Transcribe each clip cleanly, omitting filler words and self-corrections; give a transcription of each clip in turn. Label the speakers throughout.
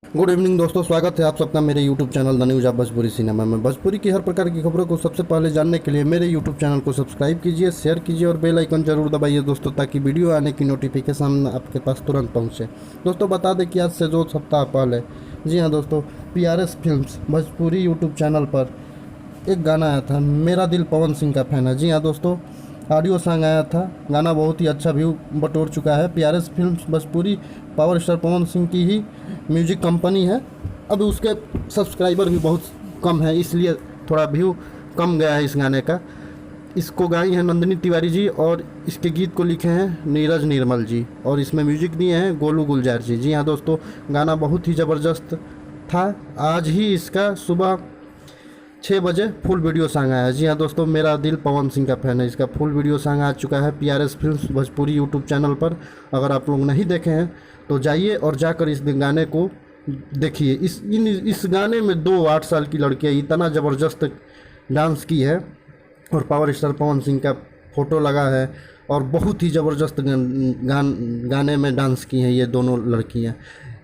Speaker 1: Good evening दोस्तों, स्वागत है आप सबका मेरे YouTube channel the news of Bhojpuri cinema में। भोजपुरी की हर प्रकार की खबरों को सबसे पहले जानने के लिए मेरे यूट्यूब चैनल को सब्सक्राइब कीजिए, शेयर कीजिए और बेल आइकन जरूर दबाइए दोस्तों, ताकि वीडियो आने की नोटिफिकेशन आपके पास तुरंत पहुंचे। दोस्तों बता दें कि आज से 2 सप्ताह पहले, जी हाँ दोस्तों, PRS films Bhojpuri YouTube channel पर एक गाना आया था, मेरा दिल पवन सिंह का फैन है। जी हाँ दोस्तों, ऑडियो सॉन्ग आया था। गाना बहुत ही अच्छा व्यू बटोर चुका है। PRS films Bhojpuri power star Pawan Singh की ही म्यूजिक कंपनी है। अब उसके सब्सक्राइबर भी बहुत कम है, इसलिए थोड़ा व्यू कम गया है इस गाने का। इसको गाई हैं नंदिनी तिवारी जी और इसके गीत को लिखे हैं नीरज निर्मल जी, और इसमें म्यूजिक दिए हैं गोलू गुलजार जी। जी हाँ दोस्तों, गाना बहुत ही ज़बरदस्त था। आज ही इसका सुबह 6 बजे फुल वीडियो सॉन्ग आया। जी हाँ दोस्तों, मेरा दिल पवन सिंह का फैन है, इसका फुल वीडियो सॉन्ग आ चुका है PRS films Bhojpuri YouTube channel पर। अगर आप लोग नहीं देखे हैं तो जाइए और जाकर इस गाने को देखिए। इस गाने में 8 साल की लड़कियाँ इतना ज़बरदस्त डांस की है, और पावर स्टार पवन सिंह का फ़ोटो लगा है, और बहुत ही ज़बरदस्त गाने में डांस की हैं ये दोनों लड़कियां।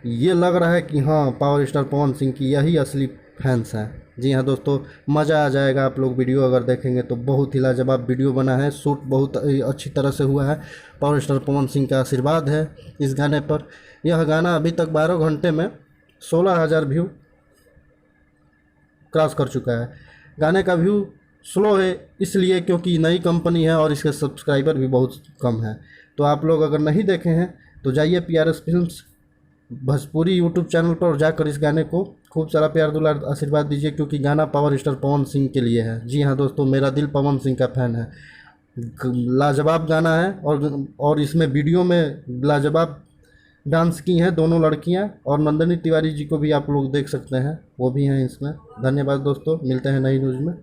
Speaker 1: ये लग रहा है कि हाँ, पावर स्टार पवन सिंह की यही असली फैंस हैं। जी हाँ दोस्तों, मज़ा आ जाएगा। आप लोग वीडियो अगर देखेंगे तो बहुत ही लाजवाब वीडियो बना है, शूट बहुत अच्छी तरह से हुआ है। पावर स्टार पवन सिंह का आशीर्वाद है इस गाने पर। यह गाना अभी तक 12 घंटे में 16,000 व्यू क्रॉस कर चुका है। गाने का व्यू स्लो है इसलिए क्योंकि नई कंपनी है और इसके सब्सक्राइबर भी बहुत कम है। तो आप लोग अगर नहीं देखे हैं तो जाइए PRS films Bhojpuri YouTube channel पर, और जाकर इस गाने को खूब सारा प्यार दुलार आशीर्वाद दीजिए, क्योंकि गाना पावर स्टार पवन सिंह के लिए है। जी हाँ दोस्तों, मेरा दिल पवन सिंह का फैन है। लाजवाब गाना है, और इसमें वीडियो में लाजवाब डांस की हैं दोनों लड़कियां, और नंदिनी तिवारी जी को भी आप लोग देख सकते हैं, वो भी हैं इसमें। धन्यवाद दोस्तों, मिलते हैं नई न्यूज़ में।